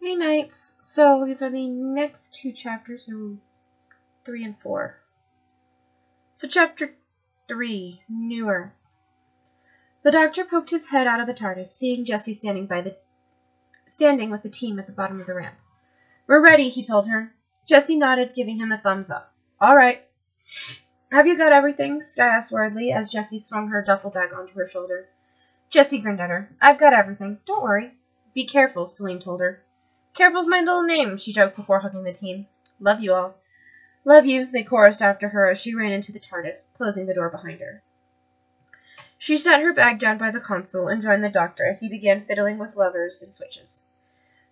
Hey Knights, so these are the next two chapters, so 3 and 4. So chapter 3, New Earth. The Doctor poked his head out of the TARDIS, seeing Jessie standing with the team at the bottom of the ramp. We're ready, he told her. Jessie nodded, giving him a thumbs up. All right. Have you got everything? Skye asked worriedly as Jessie swung her duffel bag onto her shoulder. Jessie grinned at her. I've got everything. Don't worry. Be careful, Celine told her. Careful's my little name, she joked before hugging the team. Love you all. Love you, they chorused after her as she ran into the TARDIS, closing the door behind her. She set her bag down by the console and joined the Doctor as he began fiddling with levers and switches.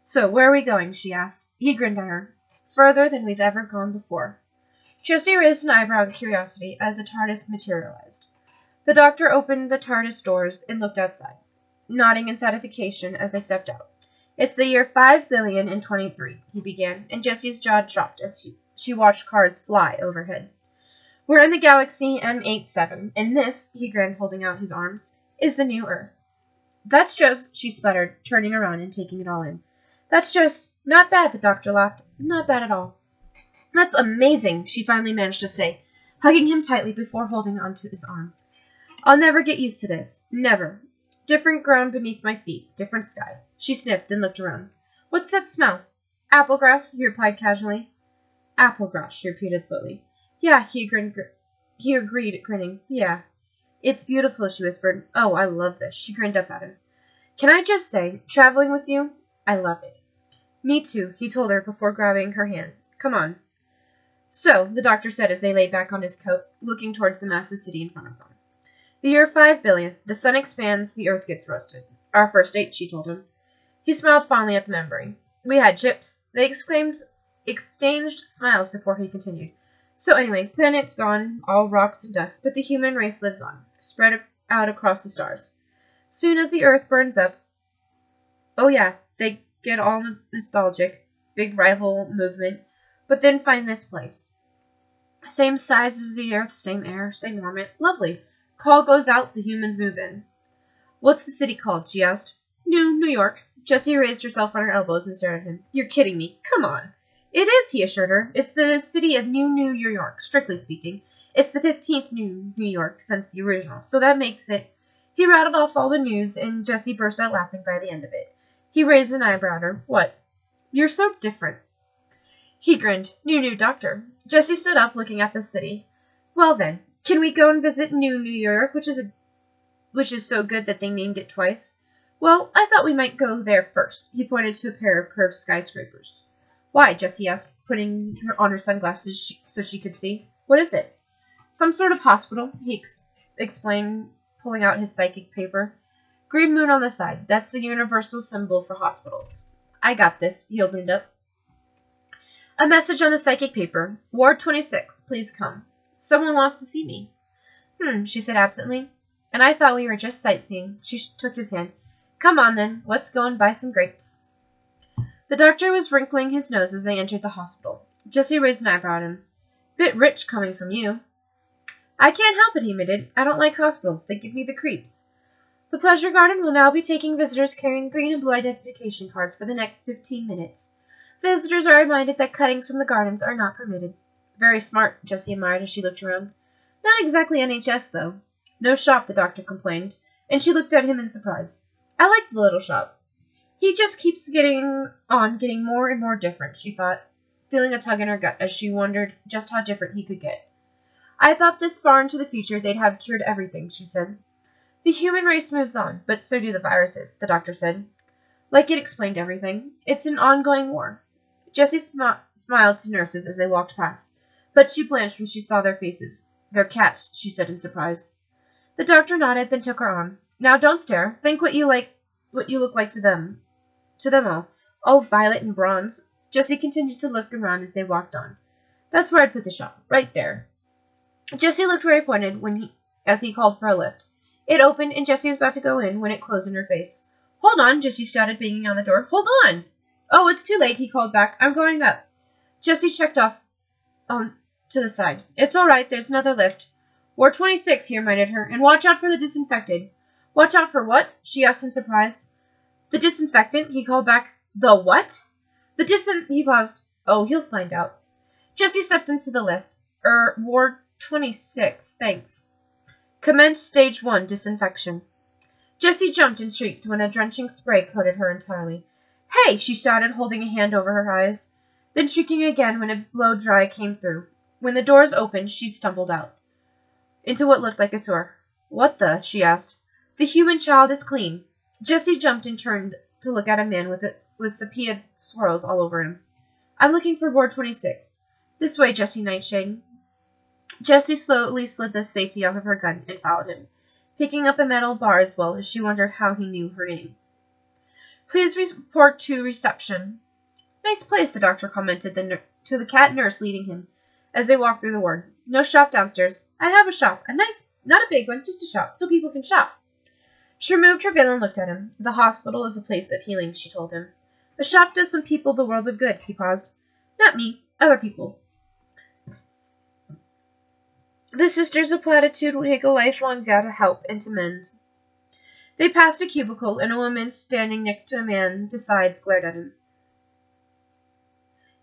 So, where are we going? She asked. He grinned at her. Further than we've ever gone before. Jessie raised an eyebrow in curiosity as the TARDIS materialized. The Doctor opened the TARDIS doors and looked outside, nodding in satisfaction as they stepped out. It's the year 5,000,023," he began, and Jessie's jaw dropped as she watched cars fly overhead. We're in the galaxy M87, and this, he grinned, holding out his arms, is the new Earth. That's just, she sputtered, turning around and taking it all in. That's just, not bad, the Doctor laughed. Not bad at all. That's amazing, she finally managed to say, hugging him tightly before holding onto his arm. I'll never get used to this. Never. Different ground beneath my feet, different sky. She sniffed, then looked around. What's that smell? Apple grass, he replied casually. Apple grass, she repeated slowly. Yeah, he agreed, grinning. Yeah. It's beautiful, she whispered. Oh, I love this. She grinned up at him. Can I just say, traveling with you, I love it. Me too, he told her before grabbing her hand. Come on. So, the Doctor said as they lay back on his coat, looking towards the massive city in front of them. The year 5,000,000,000. The sun expands, the earth gets roasted. Our first date, she told him. He smiled fondly at the memory. We had chips. They exchanged smiles before he continued. So anyway, planet's gone, all rocks and dust, but the human race lives on, spread out across the stars. Soon as the earth burns up, oh yeah, they get all nostalgic, big rival movement, but then find this place. Same size as the earth, same air, same orbit. Lovely. Call goes out, the humans move in. What's the city called? She asked. New York. Jessie raised herself on her elbows and stared at him. You're kidding me. Come on. It is, he assured her. It's the city of New York, strictly speaking. It's the 15th New York since the original, so that makes it. He rattled off all the news, and Jessie burst out laughing by the end of it. He raised an eyebrow at her. What? You're so different. He grinned. New Doctor. Jessie stood up, looking at the city. Well then, can we go and visit New York, which is so good that they named it twice? Well, I thought we might go there first. He pointed to a pair of curved skyscrapers. Why? Jessie asked, putting on her sunglasses so she could see. What is it? Some sort of hospital, he explained, pulling out his psychic paper. Green moon on the side. That's the universal symbol for hospitals. I got this. He opened it up. A message on the psychic paper. Ward 26, please come. Someone wants to see me. She said absently. And I thought we were just sightseeing. She took his hand. Come on, then. Let's go and buy some grapes. The Doctor was wrinkling his nose as they entered the hospital. Jessie raised an eyebrow at him. Bit rich coming from you. I can't help it, he admitted. I don't like hospitals. They give me the creeps. The Pleasure Garden will now be taking visitors carrying green and blue identification cards for the next 15 minutes. Visitors are reminded that cuttings from the gardens are not permitted. Very smart, Jessie admired as she looked around. Not exactly NHS, though. No shop, the Doctor complained, and she looked at him in surprise. I like the little shop. He just keeps getting more and more different, she thought, feeling a tug in her gut as she wondered just how different he could get. I thought this far into the future they'd have cured everything, she said. The human race moves on, but so do the viruses, the Doctor said. Like it explained everything. It's an ongoing war. Jessie smiled to nurses as they walked past, but she blanched when she saw their faces. They're cats, she said in surprise. The Doctor nodded, then took her arm. Now don't stare. Think what you look like to them. To them all. All violet and bronze. Jessie continued to look around as they walked on. That's where I'd put the shop. Right there. Jessie looked where he pointed as he called for a lift. It opened, and Jessie was about to go in when it closed in her face. Hold on, Jessie shouted, banging on the door. Hold on! Oh, it's too late, he called back. I'm going up. Jessie checked off to the side. It's all right. There's another lift. Ward 26, he reminded her, and watch out for the disinfected. Watch out for what? She asked in surprise. The disinfectant, he called back. The what? He paused. Oh, he'll find out. Jessie stepped into the lift. Ward 26, thanks. Commence stage 1 disinfection. Jessie jumped and shrieked when a drenching spray coated her entirely. Hey! She shouted, holding a hand over her eyes, then shrieking again when a blow-dry came through. When the doors opened, she stumbled out into what looked like a sewer. What the? She asked. The human child is clean. Jessie jumped and turned to look at a man with sepia swirls all over him. I'm looking for Ward 26. This way, Jessie Nightshade. Jessie slowly slid the safety off of her gun and followed him, picking up a metal bar as well as she wondered how he knew her name. Please report to reception. Nice place, the doctor commented to the cat nurse leading him as they walked through the ward. No shop downstairs. I have a shop. A nice, not a big one, just a shop, so people can shop. She removed her veil and looked at him. The hospital is a place of healing, she told him. A shop does some people the world of good, he paused. Not me, other people. The sisters of platitude will take a lifelong vow to help and to mend. They passed a cubicle, and a woman standing next to a man besides glared at him.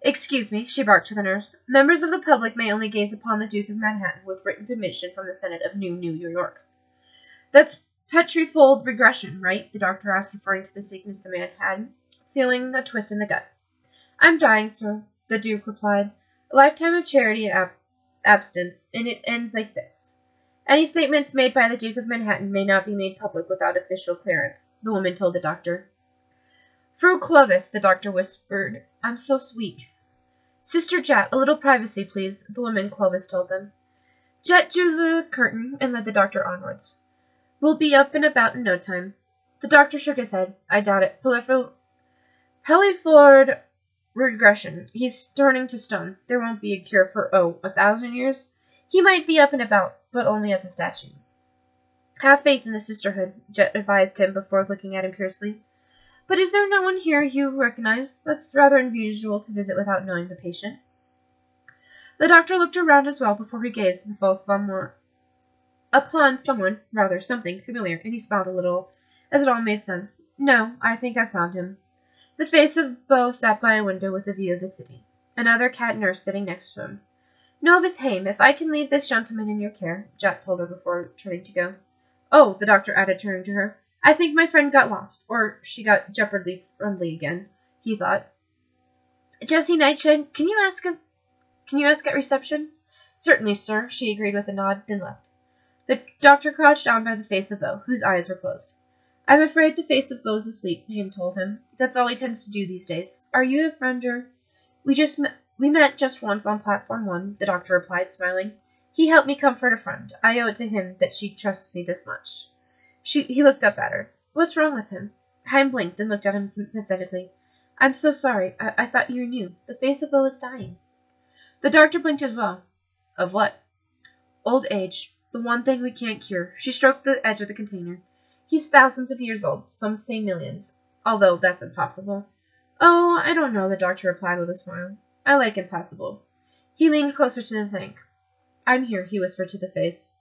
Excuse me, she barked to the nurse. Members of the public may only gaze upon the Duke of Manhattan with written permission from the Senate of New York. That's Petrifold regression, right? The doctor asked, referring to the sickness the man had, feeling a twist in the gut. I'm dying, sir, the Duke replied. A lifetime of charity and abstinence, and it ends like this. Any statements made by the Duke of Manhattan may not be made public without official clearance, the woman told the doctor. Fru Clovis, the doctor whispered. I'm so weak. Sister Jet, a little privacy, please, the woman Clovis told them. Jet drew the curtain and led the doctor onwards. We'll be up and about in no time. The doctor shook his head. I doubt it. Peliford regression. He's turning to stone. There won't be a cure for, 1,000 years? He might be up and about, but only as a statue. Have faith in the sisterhood, Jet advised him before looking at him curiously. But is there no one here you recognize? That's rather unusual to visit without knowing the patient. The doctor looked around as well before he gazed upon something familiar, and he smiled a little, as it all made sense. No, I think I found him. The face of Beau sat by a window with a view of the city, another cat nurse sitting next to him. Novus Haim, if I can leave this gentleman in your care, Jack told her before turning to go. Oh, the doctor added, turning to her. I think my friend got lost, or she got jeopardily friendly again, he thought. Jessie Nightshade, can you ask at reception? Certainly, sir, she agreed with a nod, then left. The doctor crouched down by the face of Beau, whose eyes were closed. I'm afraid the face of Beau's asleep, Haim told him. That's all he tends to do these days. Are you a friend, or... We met just once on Platform 1, the doctor replied, smiling. He helped me comfort a friend. I owe it to him that she trusts me this much. He looked up at her. What's wrong with him? Haim blinked, then looked at him sympathetically. I'm so sorry. I thought you knew. The face of Beau is dying. The doctor blinked as well. Of what? Old age. The one thing we can't cure. She stroked the edge of the container. He's thousands of years old. Some say millions. Although that's impossible. Oh, I don't know, the doctor replied with a smile. I like impossible. He leaned closer to the tank. I'm here, he whispered to the face.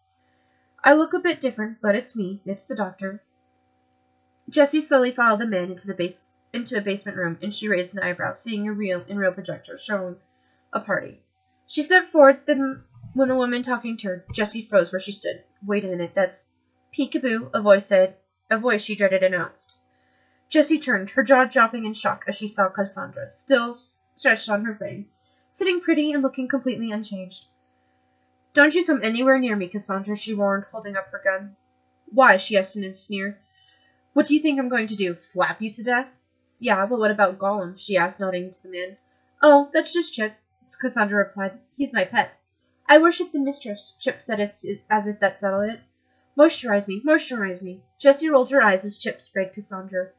I look a bit different, but it's me. It's the doctor. Jessie slowly followed the man into a basement room, and she raised an eyebrow, seeing a real projector showing a party. She stepped forward, then when the woman talking to her, Jessie froze where she stood. Wait a minute, that's peekaboo, a voice she dreaded announced. Jessie turned, her jaw dropping in shock as she saw Cassandra, still stretched on her frame, sitting pretty and looking completely unchanged. Don't you come anywhere near me, Cassandra, she warned, holding up her gun. Why? She asked in a sneer. What do you think I'm going to do, flap you to death? Yeah, but what about Gollum? She asked, nodding to the man. Oh, that's just Chip, Cassandra replied. He's my pet. I worship the mistress, Chip said as if that settled it. Moisturize me. Jessie rolled her eyes as Chip sprayed Cassandra.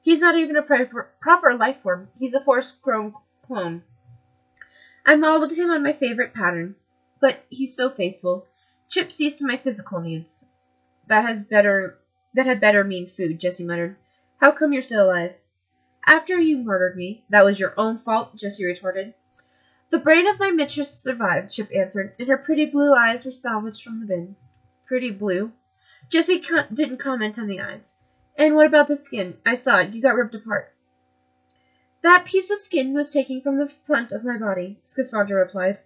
He's not even a proper life form. He's a force-grown clone. I modeled him on my favorite pattern, but he's so faithful. Chip sees to my physical needs. That had better mean food, Jessie muttered. How come you're still alive? After you murdered me. That was your own fault, Jessie retorted. The brain of my mistress survived, Chip answered, and her pretty blue eyes were salvaged from the bin. Pretty blue? Jessie didn't comment on the eyes. And what about the skin? I saw it. You got ripped apart. That piece of skin was taken from the front of my body, Cassandra replied.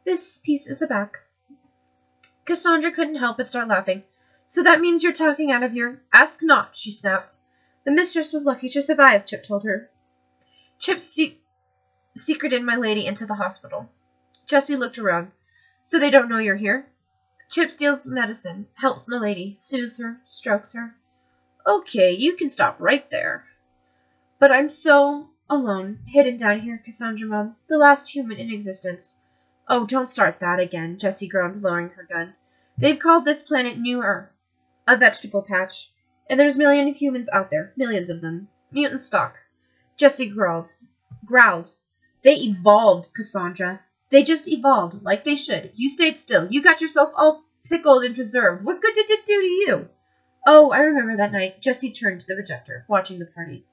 This piece is the back. Cassandra couldn't help but start laughing. So that means you're talking out of your— Ask not, she snapped. The mistress was lucky to survive, Chip told her. Chip secreted my lady into the hospital. Jessie looked around. So they don't know you're here? Chip steals medicine, helps my lady, soothes her, strokes her. Okay, you can stop right there. But I'm so alone, hidden down here, Cassandra moaned, the last human in existence. Oh, don't start that again, Jessie groaned, lowering her gun. They've called this planet New Earth, a vegetable patch, and there's millions of humans out there, millions of them. Mutant stock. Jessie growled. They evolved, Cassandra. They just evolved, like they should. You stayed still. You got yourself all pickled and preserved. What good did it do to you? Oh, I remember that night. Jessie turned to the projector, watching the party.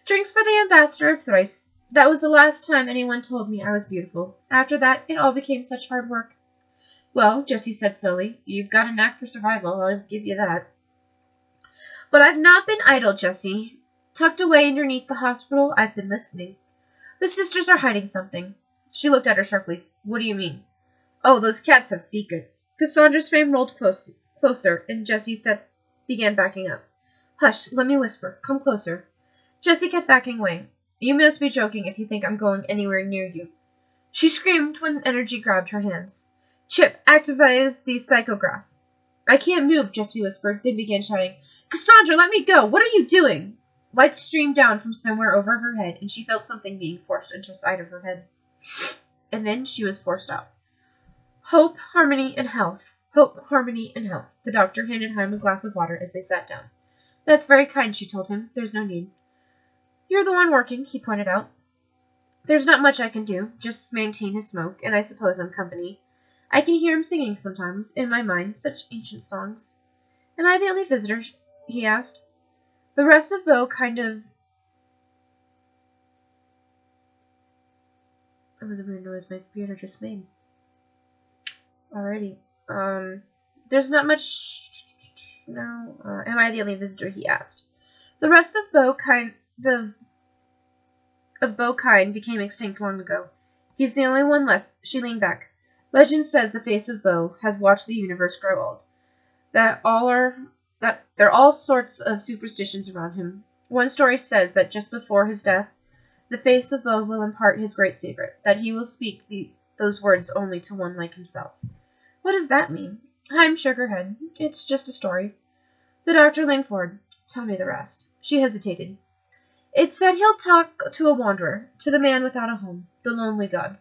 Drinks for the ambassador of Thrice. That was the last time anyone told me I was beautiful. After that, it all became such hard work. Well, Jessie said slowly, you've got a knack for survival, I'll give you that. But I've not been idle, Jessie. Tucked away underneath the hospital, I've been listening. The sisters are hiding something. She looked at her sharply. What do you mean? Oh, those cats have secrets. Cassandra's frame rolled closer, and Jessie began backing up. Hush, let me whisper. Come closer. Jessie kept backing away. You must be joking if you think I'm going anywhere near you. She screamed when energy grabbed her hands. Chip, activize the psychograph. I can't move, Jessie whispered, then began shouting. Cassandra, let me go! What are you doing? Light streamed down from somewhere over her head, and she felt something being forced into the side of her head. And then she was forced out. Hope, harmony, and health. Hope, harmony, and health. The doctor handed him a glass of water as they sat down. That's very kind, she told him. There's no need. You're the one working, he pointed out. There's not much I can do, just maintain his smoke, and I suppose I'm company. I can hear him singing sometimes, in my mind, such ancient songs. Am I the only visitor? He asked. The rest of Bo kind of... That was a weird noise my computer just made. Alrighty. There's not much... No. Am I the only visitor? He asked. The rest of Bo kind became extinct long ago. He's the only one left. She leaned back. Legend says the face of Bo has watched the universe grow old. There are all sorts of superstitions around him. One story says that just before his death, the face of Bo will impart his great secret, that he will speak those words only to one like himself. What does that mean? Haim shook her head. It's just a story. The doctor leaned forward. Tell me the rest. She hesitated. It said he'll talk to a wanderer, to the man without a home, the lonely god.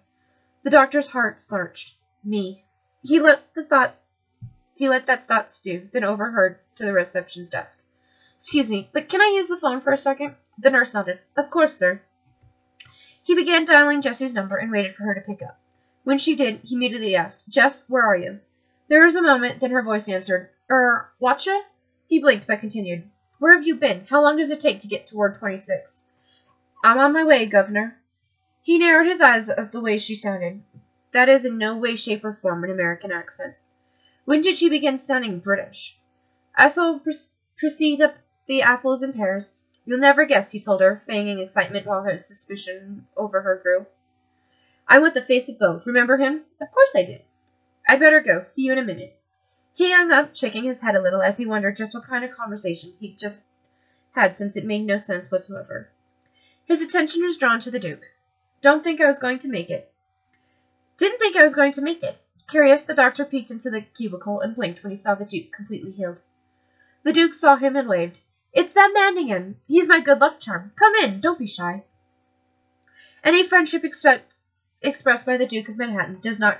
The doctor's heart starched. Me. He let that thought stew, then overheard to the reception's desk. Excuse me, but can I use the phone for a second? The nurse nodded. Of course, sir. He began dialing Jessie's number and waited for her to pick up. When she did, he immediately asked, Jess, where are you? There was a moment, then her voice answered, Watcha? He blinked, but continued. Where have you been? How long does it take to get to Ward 26? I'm on my way, Governor. He narrowed his eyes at the way she sounded. That is in no way, shape, or form an American accent. When did she begin sounding British? I shall proceed up the apples and pears. You'll never guess, he told her, feigning excitement while her suspicion over her grew. I'm with the face of Bo. Remember him? Of course I did. I'd better go. See you in a minute. He hung up, shaking his head a little as he wondered just what kind of conversation he'd just had, since it made no sense whatsoever. His attention was drawn to the Duke. Don't think I was going to make it. Didn't think I was going to make it. Curious, the doctor peeked into the cubicle and blinked when he saw the Duke completely healed. The Duke saw him and waved. It's that man again. He's my good luck charm. Come in. Don't be shy. Any friendship expressed by the Duke of Manhattan does not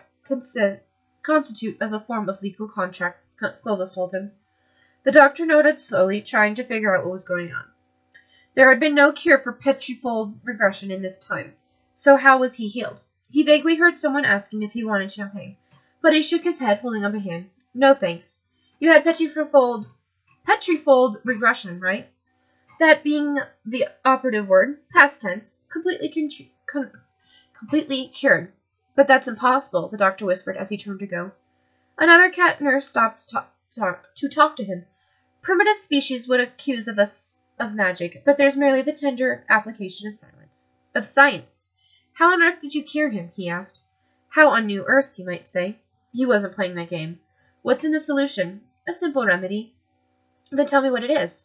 constitute of a form of legal contract, Clovis told him. The doctor nodded slowly, trying to figure out what was going on. There had been no cure for petrifold regression in this time, so how was he healed? He vaguely heard someone ask him if he wanted champagne, but he shook his head, holding up a hand. No, thanks. You had petrifold regression, right? That being the operative word, past tense, completely cured. But that's impossible, the doctor whispered as he turned to go. Another cat nurse stopped to talk to him. Primitive species would accuse us of magic, but there's merely the tender application of silence. Of science. How on earth did you cure him? He asked. How on New Earth, you might say. He wasn't playing that game. What's in the solution? A simple remedy. Then tell me what it is.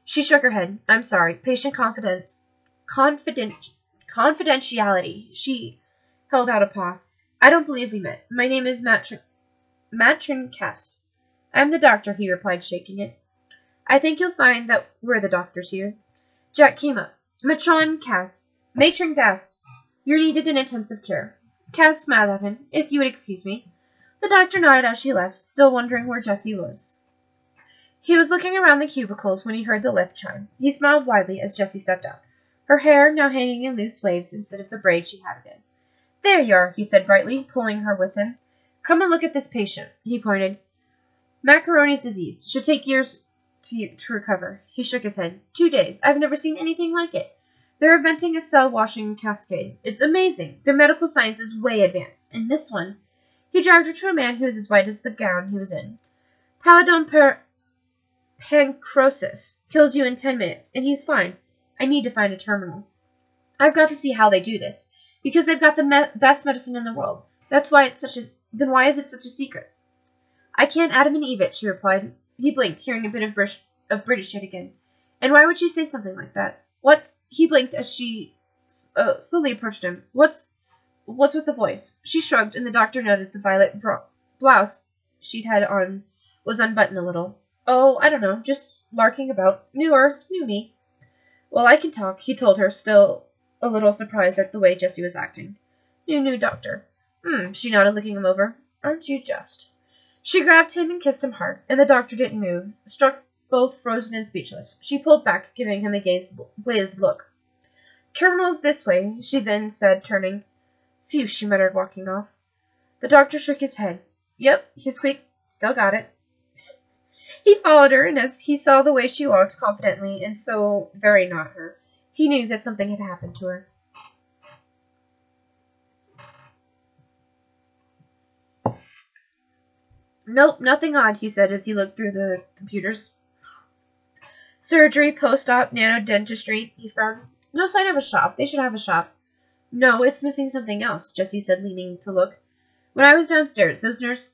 She shook her head. I'm sorry. Patient confidentiality. She held out a paw. I don't believe we met. My name is Matron Casp. I'm the doctor, he replied, shaking it. I think you'll find that we're the doctors here. Jack came up. Matron Casp. You're needed in intensive care. Cass smiled at him. If you would excuse me. The doctor nodded as she left, still wondering where Jessie was. He was looking around the cubicles when he heard the lift chime. He smiled widely as Jessie stepped out, her hair now hanging in loose waves instead of the braid she had it in. There you are, he said brightly, pulling her with him. Come and look at this patient, he pointed. Macaroni's disease. Should take years to recover. He shook his head. 2 days. I've never seen anything like it. They're inventing a cell-washing cascade. It's amazing. Their medical science is way advanced. And this one, he dragged her to a man who was as white as the gown he was in. Pallidum pancreasis. Kills you in 10 minutes, and he's fine. I need to find a terminal. I've got to see how they do this, because they've got the best medicine in the world. That's why it's then why is it such a secret? I can't Adam and Eve it, she replied. He blinked, hearing a bit of British yet again. And why would she say something like that? He blinked as she slowly approached him. What's with the voice? She shrugged, and the doctor noted the violet blouse she'd had on was unbuttoned a little. Oh, I don't know, just larking about. New Earth, new me. Well, I can talk, he told her, still a little surprised at the way Jessie was acting. New doctor. She nodded, looking him over. Aren't you just? She grabbed him and kissed him hard, and the doctor didn't move, struck both frozen and speechless. She pulled back, giving him a glazed look. Terminal's this way, she then said, turning. Phew, she muttered, walking off. The doctor shook his head. Yep, he squeaked. Still got it. He followed her, and as he saw the way she walked confidently and so very not her, he knew that something had happened to her. Nope, nothing odd, he said as he looked through the computers. Surgery, post-op, nanodentistry, he frowned. No sign of a shop. They should have a shop. No, it's missing something else, Jessie said, leaning to look. When I was downstairs, those nurse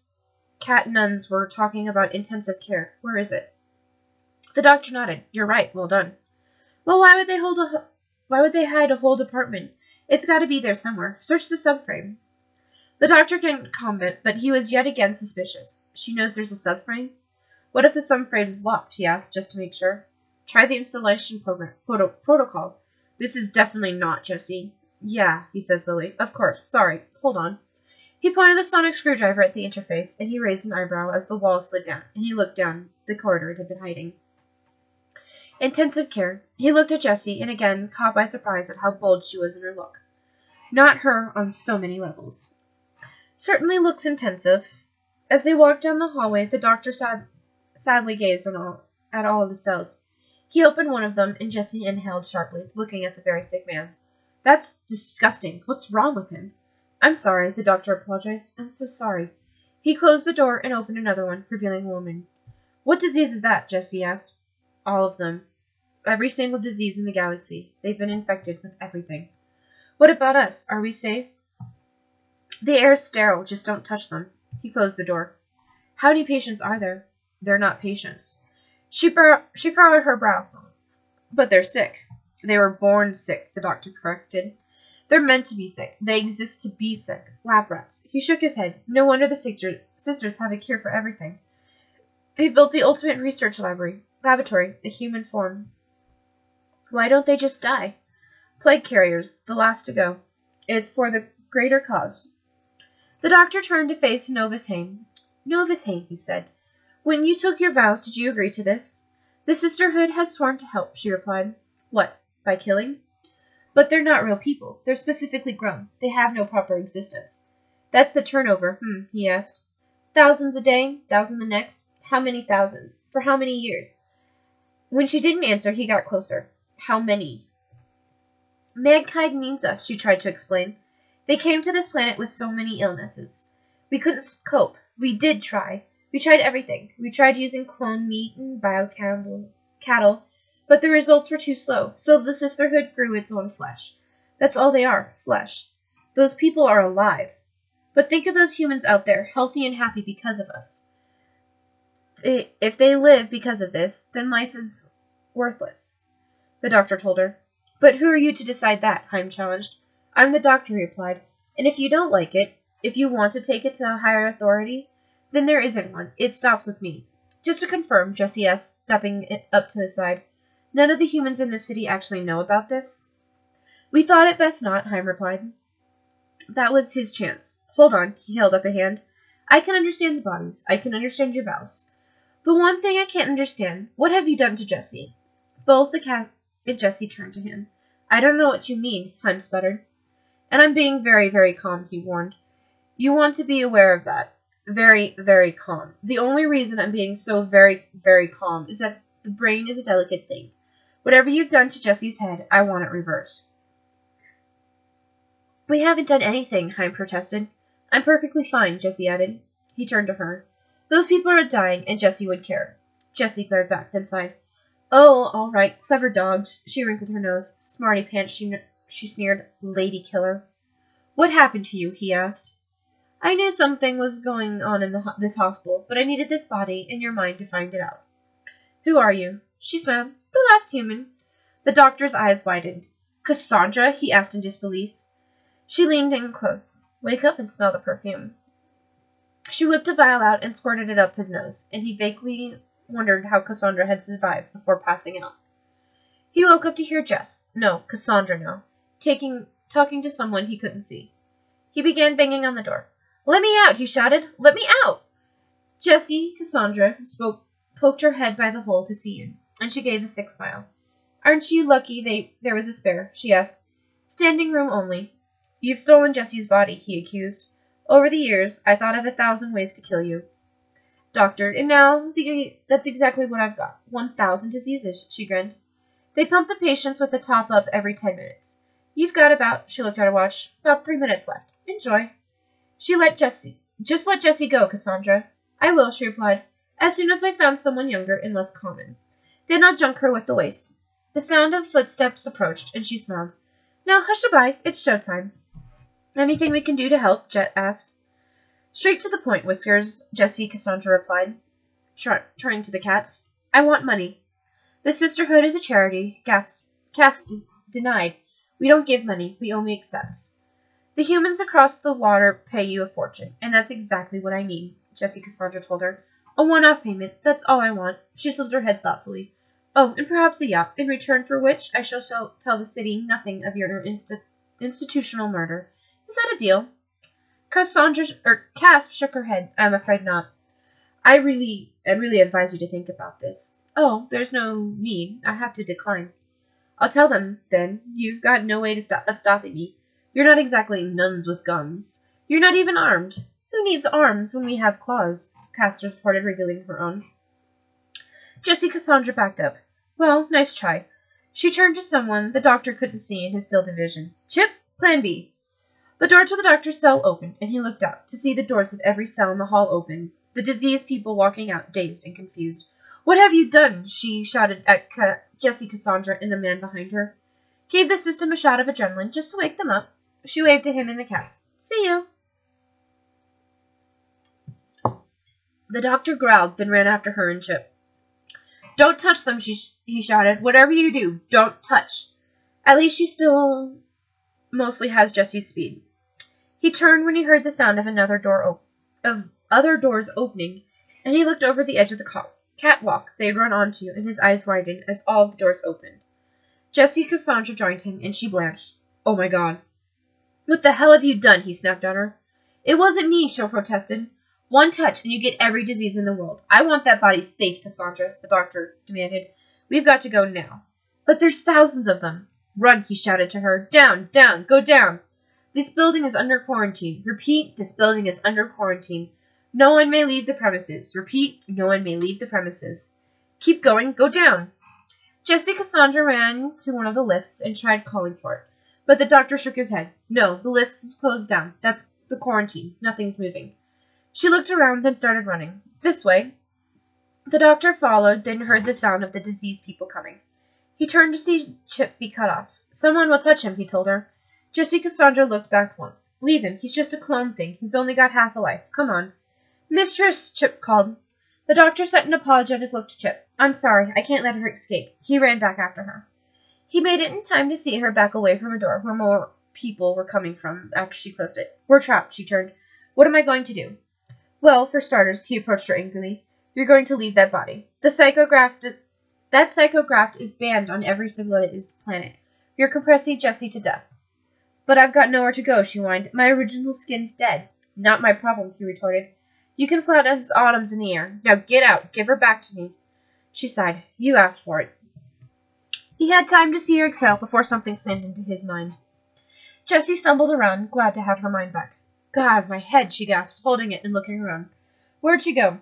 cat nuns were talking about intensive care. Where is it? The doctor nodded. You're right. Well done. Well, why would they hide a whole department? It's got to be there somewhere. Search the subframe. The doctor didn't comment, but he was yet again suspicious. She knows there's a subframe? What if the subframe's locked? He asked, just to make sure. Try the installation protocol. This is definitely not, Jessie. Yeah, he said slowly. Of course. Sorry. Hold on. He pointed the sonic screwdriver at the interface, and he raised an eyebrow as the wall slid down, and he looked down the corridor it had been hiding. Intensive care. He looked at Jessie, and again caught by surprise at how bold she was in her look. Not her on so many levels. Certainly looks intensive. As they walked down the hallway, the doctor sadly gazed at all of the cells. He opened one of them, and Jessie inhaled sharply, looking at the very sick man. That's disgusting. What's wrong with him? I'm sorry, the doctor apologized. I'm so sorry. He closed the door and opened another one, revealing a woman. What disease is that? Jessie asked. All of them. Every single disease in the galaxy. They've been infected with everything. What about us? Are we safe? The air's sterile. Just don't touch them. He closed the door. How many patients are there? They're not patients. She furrowed her brow. But they're sick. They were born sick, the doctor corrected. They're meant to be sick. They exist to be sick. Lab rats. He shook his head. No wonder the sisters have a cure for everything. They built the ultimate research laboratory, the human form. Why don't they just die? Plague carriers, the last to go. It's for the greater cause. The doctor turned to face Novus Haim. Novus Haim, he said. When you took your vows, did you agree to this? The sisterhood has sworn to help, she replied. What, by killing? But they're not real people. They're specifically grown. They have no proper existence. That's the turnover, he asked. Thousands a day, thousands the next. How many thousands? For how many years? When she didn't answer, he got closer. How many? Mankind needs us, she tried to explain. They came to this planet with so many illnesses. We couldn't cope. We did try. We tried everything. We tried using clone meat and bio-cattle, but the results were too slow, so the sisterhood grew its own flesh. That's all they are, flesh. Those people are alive. But think of those humans out there, healthy and happy because of us. If they live because of this, then life is worthless, the doctor told her. But who are you to decide that? Heim challenged. I'm the doctor, he replied. And if you don't like it, if you want to take it to a higher authority, then there isn't one. It stops with me. Just to confirm, Jesse asked, stepping up to his side, none of the humans in the city actually know about this? We thought it best not, Heim replied. That was his chance. Hold on, he held up a hand. I can understand the bodies. I can understand your vows. The one thing I can't understand, what have you done to Jesse? Both the cat and Jesse turned to him. I don't know what you mean, Heim sputtered. And I'm being very, very calm, he warned. You want to be aware of that. Very, very calm. The only reason I'm being so very, very calm is that the brain is a delicate thing. Whatever you've done to Jesse's head, I want it reversed. We haven't done anything, Heim protested. I'm perfectly fine, Jesse added. He turned to her. Those people are dying, and Jesse would care. Jesse glared back, then sighed. Oh, all right, clever dogs. She wrinkled her nose. Smarty pants, she sneered. Lady killer. What happened to you? He asked. I knew something was going on in this hospital, but I needed this body and your mind to find it out. Who are you? She smiled. The last human. The doctor's eyes widened. Cassandra? He asked in disbelief. She leaned in close. Wake up and smell the perfume. She whipped a vial out and squirted it up his nose, and he vaguely wondered how Cassandra had survived before passing out. He woke up to hear Cassandra now, talking to someone he couldn't see. He began banging on the door. Let me out, he shouted. Let me out! Cassandra poked her head by the hole to see in, and she gave a sick smile. Aren't you lucky there was a spare? She asked. Standing room only. You've stolen Jesse's body, he accused. Over the years, I thought of 1,000 ways to kill you. Doctor, and now that's exactly what I've got. 1,000 diseases, she grinned. They pump the patients with a top-up every 10 minutes. You've got she looked at her watch, about 3 minutes left. Enjoy. Just let Jesse go, Cassandra. I will, she replied, as soon as I found someone younger and less common. Then I'll junk her with the waste. The sound of footsteps approached, and she smiled. Now hush-a-bye, it's showtime. Anything we can do to help? Jet asked. Straight to the point, Whiskers, Cassandra replied, turning to the cats. I want money. The Sisterhood is a charity. Cass denied. We don't give money, we only accept. The humans across the water pay you a fortune, and that's exactly what I mean, Cassandra told her. A one-off payment, that's all I want. She tilted her head thoughtfully. Oh, and perhaps a yacht, in return for which I shall tell the city nothing of your institutional murder. Is that a deal? Cass shook her head. I'm afraid not. I'd really advise you to think about this. Oh, there's no need. I have to decline. I'll tell them, then. You've got no way of stopping me. You're not exactly nuns with guns. You're not even armed. Who needs arms when we have claws? Cass reported, revealing her own. Cassandra backed up. Well, nice try. She turned to someone the doctor couldn't see in his field of vision. Chip, Plan B. The door to the doctor's cell opened, and he looked out to see the doors of every cell in the hall open, the diseased people walking out, dazed and confused. What have you done? She shouted at Cassandra and the man behind her. Gave the system a shot of adrenaline just to wake them up. She waved to him and the cats. See you. The doctor growled, then ran after her and Chip. Don't touch them, he shouted. Whatever you do, don't touch. At least she still mostly has Jesse's speed. He turned when he heard the sound of other doors opening, and he looked over the edge of the catwalk they'd run onto, and his eyes widened as all of the doors opened. Cassandra joined him, and she blanched. Oh my God. What the hell have you done? He snapped at her. It wasn't me, she protested. One touch, and you get every disease in the world. I want that body safe, Cassandra, the doctor demanded. We've got to go now. But there's thousands of them. Run, he shouted to her. Down, down, go down. This building is under quarantine. Repeat, this building is under quarantine. No one may leave the premises. Repeat, no one may leave the premises. Keep going, go down. Cassandra ran to one of the lifts and tried calling for it. But the doctor shook his head. No, the lift is closed down. That's the quarantine. Nothing's moving. She looked around, then started running. This way. The doctor followed, then heard the sound of the diseased people coming. He turned to see Chip be cut off. Someone will touch him, he told her. Jessie Cassandra looked back once. Leave him. He's just a clone thing. He's only got half a life. Come on. Mistress, Chip called. The doctor sent an apologetic look to Chip. I'm sorry. I can't let her escape. He ran back after her. He made it in time to see her back away from a door where more people were coming from after she closed it. We're trapped, she turned. What am I going to do? Well, for starters, he approached her angrily. You're going to leave that body. That psychograph is banned on every civilized planet. You're compressing Jessie to death. But I've got nowhere to go, she whined. My original skin's dead. Not my problem, he retorted. You can flout as autumns in the air. Now get out. Give her back to me. She sighed. You asked for it. He had time to see her exhale before something slammed into his mind. Jessie stumbled around, glad to have her mind back. God, my head, she gasped, holding it and looking around. Where'd she go?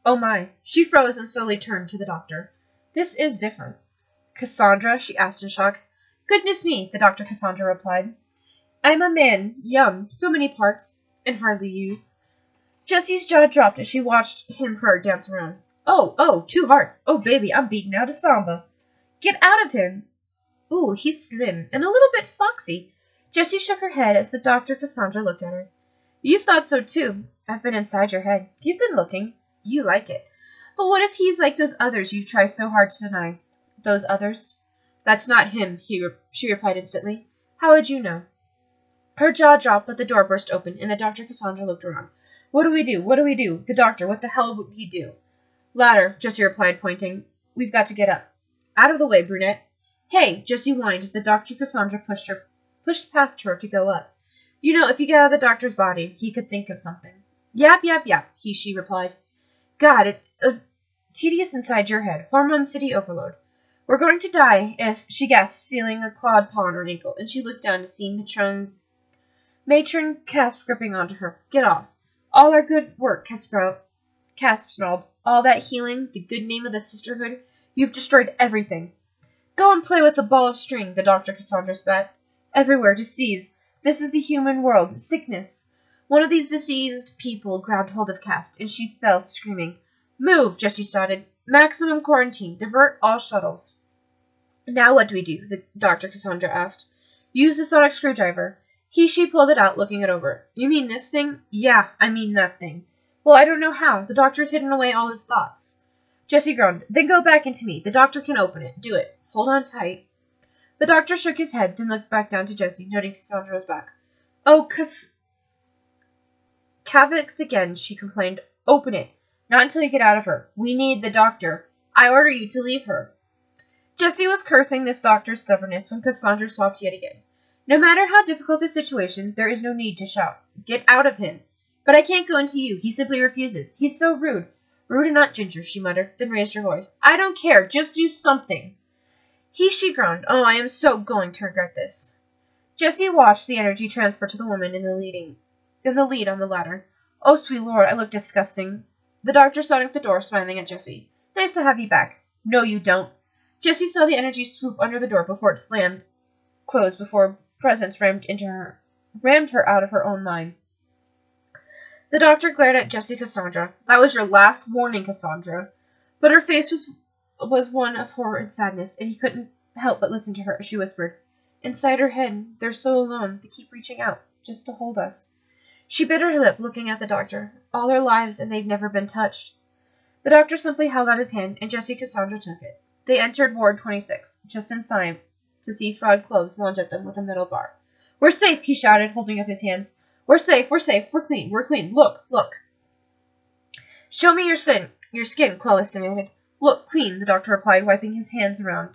Oh my. She froze and slowly turned to the doctor. This is different. Cassandra, she asked in shock. Goodness me, the Dr. Cassandra replied. I'm a man, young, so many parts, and hardly used. Jessie's jaw dropped as she watched her dance around. Oh, 2 hearts. Oh, baby, I'm beaten out of samba. Get out of him. Ooh, he's slim and a little bit foxy. Jessie shook her head as the Dr. Cassandra looked at her. You've thought so, too. I've been inside your head. You've been looking. You like it. But what if he's like those others you try so hard to deny? Those others? That's not him, she replied instantly. How would you know? Her jaw dropped, but the door burst open, and the Dr. Cassandra looked around. What do we do? What do we do? The doctor, what the hell would he do? Ladder, Jessie replied, pointing. We've got to get up. Out of the way, brunette. Hey, Jessie whined as the Dr. Cassandra pushed past her to go up. You know, if you get out of the doctor's body, he could think of something. Yap, she replied. God, it was tedious inside your head. Hormone City overload. We're going to die if, she gasped, feeling a clawed paw on her ankle, and she looked down to see Matron Casp gripping onto her. Get off. All our good work, Casp snarled. All that healing, the good name of the sisterhood, you've destroyed everything. Go and play with the ball of string, the Dr. Cassandra spat. Everywhere, disease. This is the human world. Sickness. One of these diseased people grabbed hold of Casp, and she fell, screaming. Move, Jessie shouted. Maximum quarantine. Divert all shuttles. Now what do we do? The Dr. Cassandra asked. Use the sonic screwdriver. She pulled it out, looking it over. You mean this thing? Yeah, I mean that thing. Well, I don't know how. The doctor's hidden away all his thoughts. Jessie groaned. Then go back into me. The doctor can open it. Do it. Hold on tight. The doctor shook his head, then looked back down to Jessie, noting Cassandra was back. Oh, Cavix again, she complained. Open it. Not until you get out of her. We need the doctor. I order you to leave her. Jessie was cursing this doctor's stubbornness when Cassandra swapped yet again. No matter how difficult the situation, there is no need to shout. Get out of him. But I can't go into you. He simply refuses. He's so rude. Rude and not ginger, she muttered, then raised her voice. I don't care. Just do something. She groaned. Oh, I am so going to regret this. Jessie watched the energy transfer to the woman in the lead on the ladder. Oh, sweet Lord, I look disgusting. The doctor stood at the door, smiling at Jessie. Nice to have you back. No, you don't. Jessie saw the energy swoop under the door before it slammed closed before presence rammed her out of her own mind. The doctor glared at Jessie Cassandra. That was your last warning, Cassandra. But her face was one of horror and sadness, and he couldn't help but listen to her as she whispered. Inside her head, they're so alone. They keep reaching out, just to hold us. She bit her lip, looking at the doctor. All their lives, and they've never been touched. The doctor simply held out his hand, and Jessie Cassandra took it. They entered Ward 26, just in time to see Fraud Cloves lunge at them with a metal bar. We're safe, he shouted, holding up his hands. We're safe, we're clean. Look. Show me your skin, Clovis demanded. Look, clean, the doctor replied, wiping his hands around.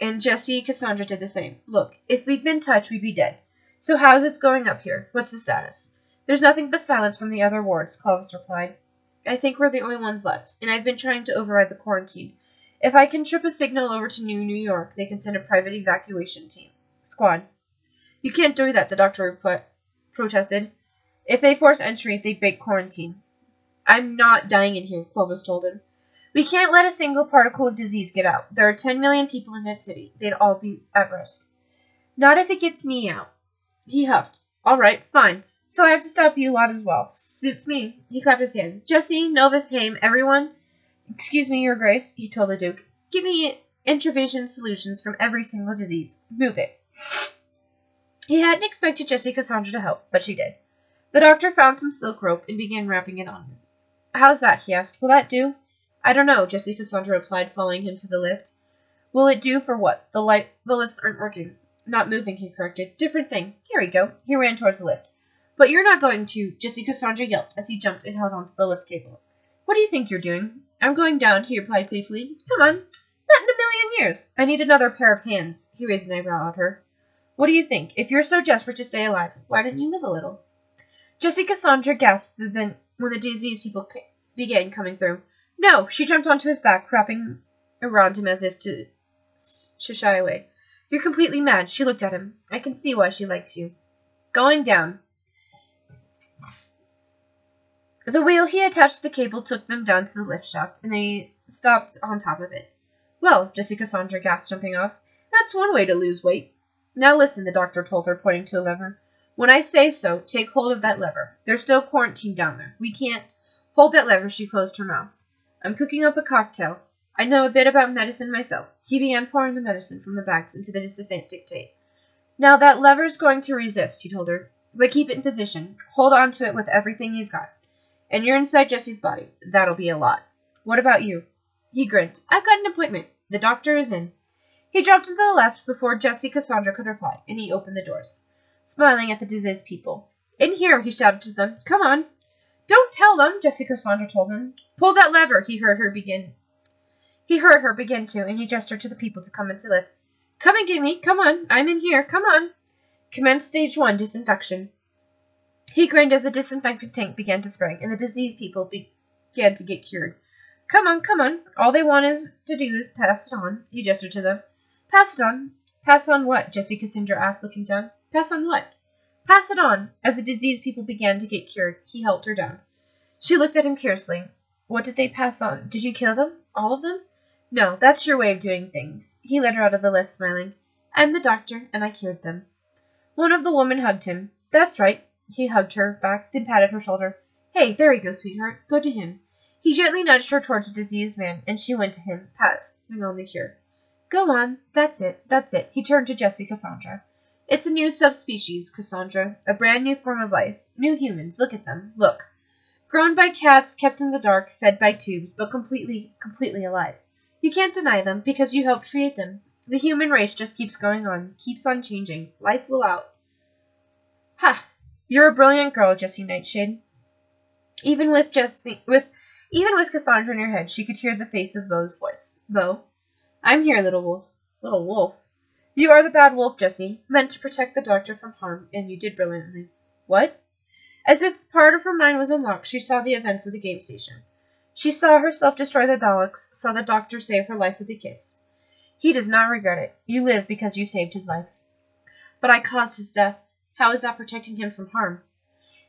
And Jessie Cassandra did the same. Look, if we'd been touched, we'd be dead. So how's it going up here? What's the status? There's nothing but silence from the other wards, Clovis replied. I think we're the only ones left, and I've been trying to override the quarantine. If I can trip a signal over to New York, they can send a private evacuation squad. You can't do that, the doctor protested. If they force entry, they break quarantine. I'm not dying in here, Clovis told him. We can't let a single particle of disease get out. There are 10 million people in Mid-City. They'd all be at risk. Not if it gets me out. He huffed. All right, fine. So I have to stop you lot as well. Suits me. He clapped his hand. Jessie, Novus, Haim, everyone. Excuse me, Your Grace, he told the Duke. Give me intravision solutions from every single disease. Move it. He hadn't expected Jessie Cassandra to help, but she did. The doctor found some silk rope and began wrapping it on him. "How's that?" he asked. "Will that do?" "I don't know," Jessie Cassandra replied, following him to the lift. "Will it do for what?" The lifts aren't working. "Not moving," he corrected. "Different thing. Here we go." He ran towards the lift. "But you're not going to," Jessie Cassandra yelped as he jumped and held onto the lift cable. "What do you think you're doing?" "I'm going down," he replied playfully. "Come on." "Not in a million years." "I need another pair of hands." He raised an eyebrow at her. "What do you think? If you're so desperate to stay alive, why don't you live a little?" Jessie Cassandra gasped when the disease people began coming through. "No!" She jumped onto his back, wrapping around him as if to shy away. "You're completely mad." She looked at him. "I can see why she likes you." "Going down." The wheel he attached to the cable took them down to the lift shaft, and they stopped on top of it. "Well," Jessie Cassandra gasped, jumping off, "that's one way to lose weight." "Now listen," the doctor told her, pointing to a lever. "When I say so, take hold of that lever. They're still quarantined down there. We can't—" "Hold that lever." She closed her mouth. "I'm cooking up a cocktail. I know a bit about medicine myself." He began pouring the medicine from the bags into the disinfectant tank. "Now that lever's going to resist," he told her. "But keep it in position. Hold on to it with everything you've got. And you're inside Jessie's body. That'll be a lot. What about you?" He grinned. "I've got an appointment. The doctor is in." He dropped to the left before Jessie Cassandra could reply, and he opened the doors, smiling at the diseased people. "In here," he shouted to them. "Come on." "Don't tell them," Jessie Cassandra told him. "Pull that lever," he heard her begin to, and he gestured to the people to come into the lift. "Come and get me. Come on. I'm in here. Come on." "Commence stage 1, disinfection." He grinned as the disinfectant tank began to spray, and the diseased people began to get cured. "Come on, come on. All they want to do is pass it on." He gestured to them. "Pass it on." "Pass on what?" Jessie Cassandra asked, looking down. "Pass on what?" "Pass it on." As the diseased people began to get cured, he helped her down. She looked at him curiously. "What did they pass on? Did you kill them? All of them?" "No, that's your way of doing things." He led her out of the lift, smiling. "I'm the doctor, and I cured them." One of the women hugged him. "That's right." He hugged her back, then patted her shoulder. "Hey, there you go, sweetheart. Go to him." He gently nudged her towards the diseased man, and she went to him, passing on the cure. "Go on. That's it. That's it." He turned to Jessie Cassandra. "It's a new subspecies, Cassandra. A brand new form of life. New humans. Look at them. Look. Grown by cats, kept in the dark, fed by tubes, but completely alive. You can't deny them, because you helped create them. The human race just keeps going on, keeps on changing. Life will out." "Ha! You're a brilliant girl, Jessie Nightshade." Even with Cassandra in her head, she could hear the face of Beau's voice. "Beau." "I'm here, little wolf." "Little wolf?" "You are the bad wolf, Jessie, meant to protect the doctor from harm, and you did brilliantly." "What?" As if part of her mind was unlocked, she saw the events of the game station. She saw herself destroy the Daleks, saw the doctor save her life with a kiss. "He does not regret it. You live because you saved his life." "But I caused his death. How is that protecting him from harm?"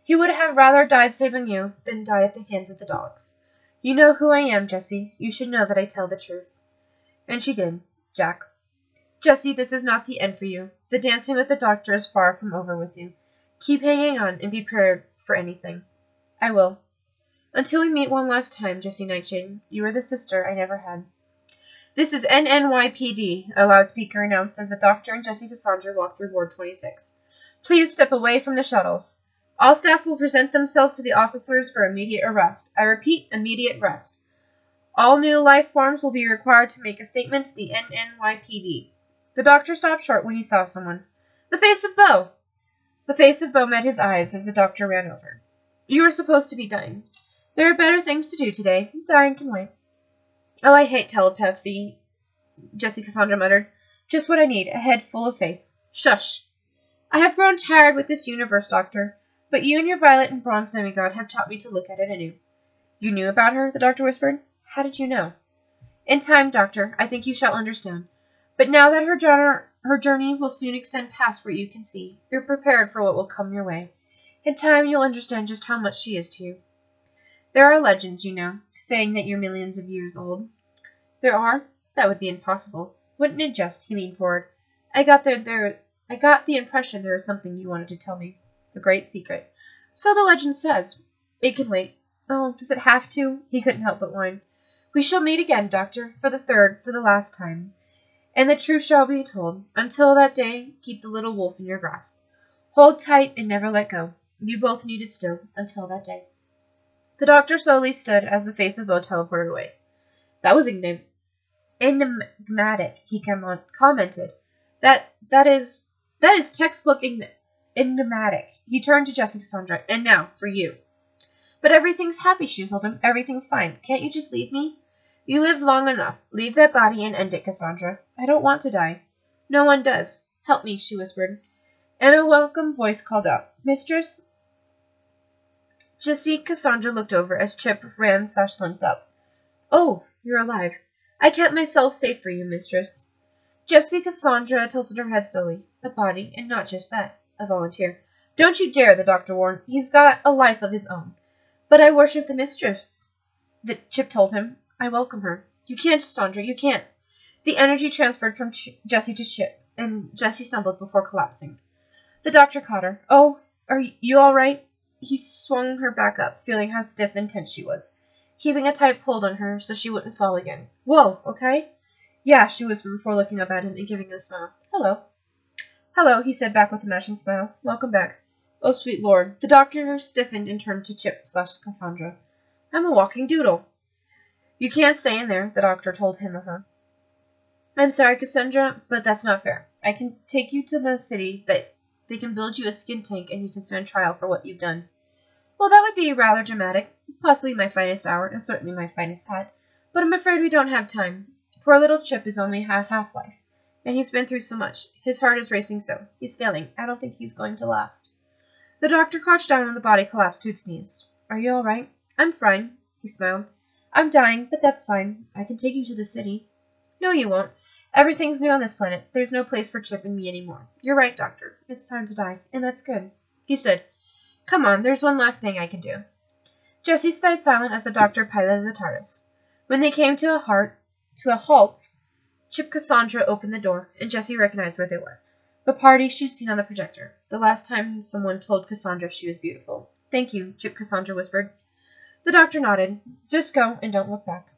"He would have rather died saving you than died at the hands of the Daleks. You know who I am, Jessie. You should know that I tell the truth." And she did. Jack. "Jessie, this is not the end for you. The dancing with the doctor is far from over with you. Keep hanging on and be prepared for anything." "I will." "Until we meet one last time, Jessie Nightshade. You are the sister I never had." "This is NNYPD," a loudspeaker announced as the doctor and Jessie Cassandra walked through Ward 26. "Please step away from the shuttles. All staff will present themselves to the officers for immediate arrest. I repeat, immediate arrest. All new life forms will be required to make a statement to the NNYPD." The doctor stopped short when he saw someone. "The face of Beau!" The face of Beau met his eyes as the doctor ran over. "You were supposed to be dying. There are better things to do today. Dying can wait." "Oh, I hate telepathy," Jessie Cassandra muttered. "Just what I need, a head full of face." "Shush." "I have grown tired with this universe, Doctor, but you and your violet and bronze demigod have taught me to look at it anew." "You knew about her?" the doctor whispered. "How did you know?" "In time, Doctor, I think you shall understand. But now that her journey will soon extend past what you can see, you're prepared for what will come your way. In time, you'll understand just how much she is to you. There are legends, you know, saying that you're millions of years old." "There are? That would be impossible. Wouldn't it just?" He leaned forward. I got the impression there was something you wanted to tell me. A great secret." "So the legend says. It can wait." "Oh, does it have to?" He couldn't help but whine. "We shall meet again, Doctor, for the last time. And the truth shall be told. Until that day, keep the little wolf in your grasp." Hold tight and never let go. You both needed still until that day. The doctor slowly stood as the face of Bo teleported away. That was enigmatic, he commented. That is textbook enigmatic. He turned to Jessie Cassandra. And now, for you. But everything's happy, she told him. Everything's fine. Can't you just leave me? You lived long enough. Leave that body and end it, Cassandra. I don't want to die. No one does. Help me, she whispered. And a welcome voice called out, Mistress? Jessie Cassandra looked over as Chip ran/limped up. Oh, you're alive. I kept myself safe for you, mistress. Jessie Cassandra tilted her head slowly. A body, and not just that. A volunteer. Don't you dare, the doctor warned. He's got a life of his own. But I worship the mistress, Chip told him. I welcome her. You can't, Cassandra, you can't. The energy transferred from Jessie to Chip, and Jessie stumbled before collapsing. The doctor caught her. Oh, are you all right? He swung her back up, feeling how stiff and tense she was, keeping a tight hold on her so she wouldn't fall again. Whoa, okay? Yeah, she whispered before looking up at him and giving him a smile. Hello. Hello, he said back with a matching smile. Welcome back. Oh, sweet Lord. The doctor stiffened and turned to Chip/Cassandra. I'm a walking doodle. You can't stay in there, the doctor told him of her. I'm sorry, Cassandra, but that's not fair. I can take you to the city that they can build you a skin tank and you can stand trial for what you've done. Well, that would be rather dramatic, possibly my finest hour, and certainly my finest hat, but I'm afraid we don't have time. Poor little Chip is only half-life, and he's been through so much. His heart is racing so. He's failing. I don't think he's going to last. The doctor crouched down and the body collapsed to its knees. Are you all right? I'm fine, he smiled. I'm dying, but that's fine. I can take you to the city. No, you won't. Everything's new on this planet. There's no place for Chip and me anymore. You're right, Doctor. It's time to die, and that's good. He said, Come on, there's one last thing I can do. Jessie stayed silent as the doctor piloted the TARDIS. When they came to a halt, Chip Cassandra opened the door, and Jessie recognized where they were. The party she'd seen on the projector. The last time someone told Cassandra she was beautiful. Thank you, Chip Cassandra whispered. The doctor nodded. Just go, and don't look back.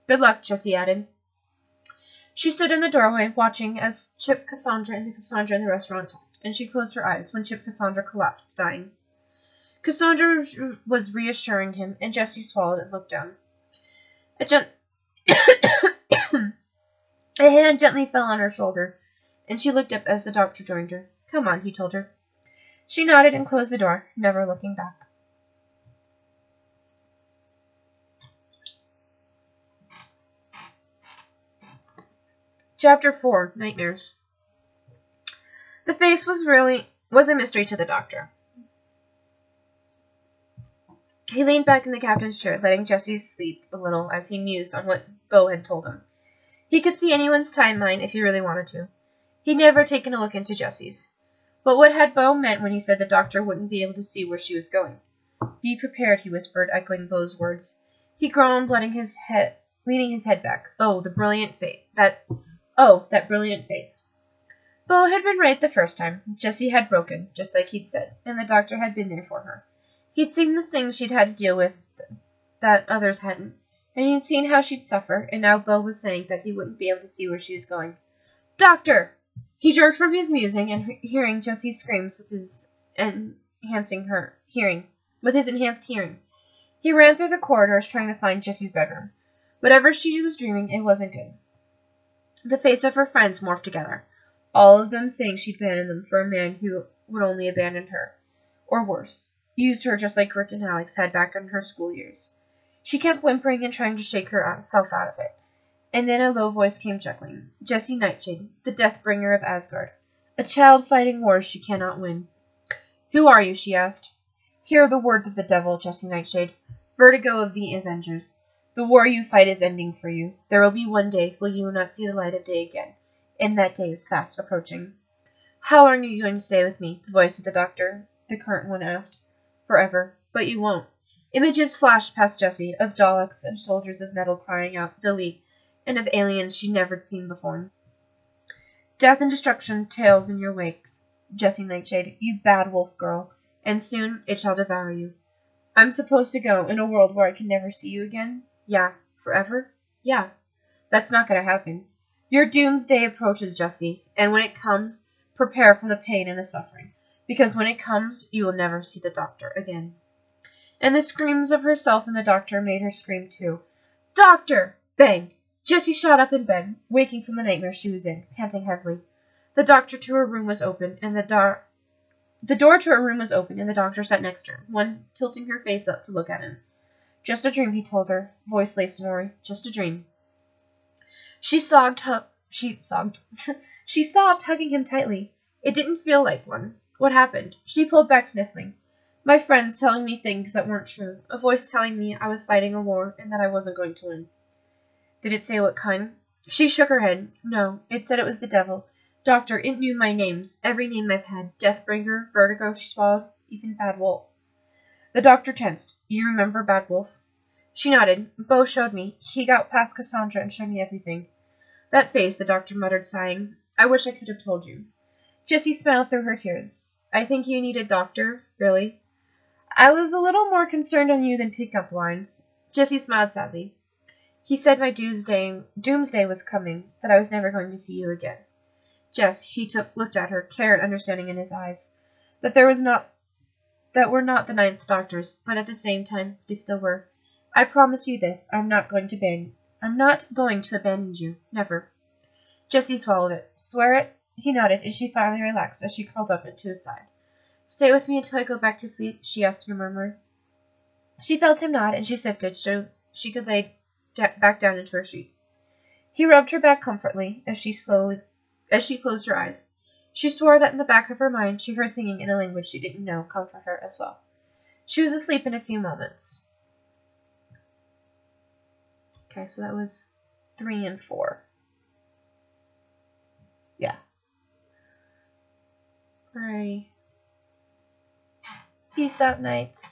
Good luck, Jessie added. She stood in the doorway, watching as Chip Cassandra and the Cassandra in the restaurant talked, and she closed her eyes when Chip Cassandra collapsed, dying. Cassandra was reassuring him, and Jessie swallowed and looked down. A hand gently fell on her shoulder, and she looked up as the doctor joined her. Come on, he told her. She nodded and closed the door, never looking back. Chapter 4, Nightmares. The face was a mystery to the doctor. He leaned back in the captain's chair, letting Jessie sleep a little as he mused on what Bo had told him. He could see anyone's timeline if he really wanted to. He'd never taken a look into Jessie's. But what had Bo meant when he said the doctor wouldn't be able to see where she was going? Be prepared, he whispered, echoing Bo's words. He groaned, leaning his head back. That brilliant face. Bo had been right the first time. Jessie had broken, just like he'd said, and the doctor had been there for her. He'd seen the things she'd had to deal with that others hadn't, and he'd seen how she'd suffer, and now Bo was saying that he wouldn't be able to see where she was going. Doctor! He jerked from his musing and hearing Jessie's screams with his enhanced hearing. He ran through the corridors trying to find Jessie's bedroom. Whatever she was dreaming, it wasn't good. The face of her friends morphed together, all of them saying she'd abandoned them for a man who would only abandon her, or worse, used her just like Rick and Alex had back in her school years. She kept whimpering and trying to shake herself out of it. And then a low voice came chuckling. Jessie Nightshade, the Deathbringer of Asgard. A child fighting wars she cannot win. Who are you? She asked. Hear the words of the devil, Jessie Nightshade. Vertigo of the Avengers. The war you fight is ending for you. There will be one day when you will not see the light of day again. And that day is fast approaching. How long are you going to stay with me? The voice of the doctor, the current one, asked. Forever. But you won't. Images flashed past Jessie, of Daleks and soldiers of metal crying out, delete, and of aliens she'd never seen before. Death and destruction tails in your wakes, Jessie Nightshade, you bad wolf girl, and soon it shall devour you. I'm supposed to go in a world where I can never see you again? Yeah. Forever? Yeah. That's not going to happen. Your doomsday approaches, Jessie, and when it comes, prepare for the pain and the suffering. because when it comes, you will never see the doctor again. And the screams of herself and the doctor made her scream too. Doctor! Bang! Jessie shot up in bed, waking from the nightmare she was in, panting heavily. The door to her room was open, and the doctor sat next to her, one tilting her face up to look at him. Just a dream, he told her, voice laced in worry. Just a dream. She sobbed, hugging him tightly. It didn't feel like one. What happened? She pulled back, sniffling. My friends telling me things that weren't true. A voice telling me I was fighting a war and that I wasn't going to win. Did it say what kind? She shook her head. No, it said it was the devil. Doctor, it knew my names, every name I've had. Deathbringer, Vertigo, she swallowed, even Bad Wolf. The doctor tensed. You remember Bad Wolf? She nodded. Bo showed me. He got past Cassandra and showed me everything. That face, the doctor muttered, sighing. I wish I could have told you. Jessie smiled through her tears. I think you need a doctor, really. I was a little more concerned on you than pickup lines. Jessie smiled sadly. He said my doomsday was coming, that I was never going to see you again. Jess, he looked at her, care and understanding in his eyes. That we're not the ninth doctors, but at the same time, they still were. I promise you this, I'm not going to abandon you. Never. Jessie swallowed it. Swear it? He nodded, and she finally relaxed as she curled up into his side. Stay with me until I go back to sleep, she asked in a murmur. She felt him nod, and she shifted so she could lay back down into her sheets. He rubbed her back comfortably as she closed her eyes. She swore that in the back of her mind she heard singing in a language she didn't know comfort her as well. She was asleep in a few moments. Okay, so that was 3 and 4. Yeah. Alright. Peace out, Knights.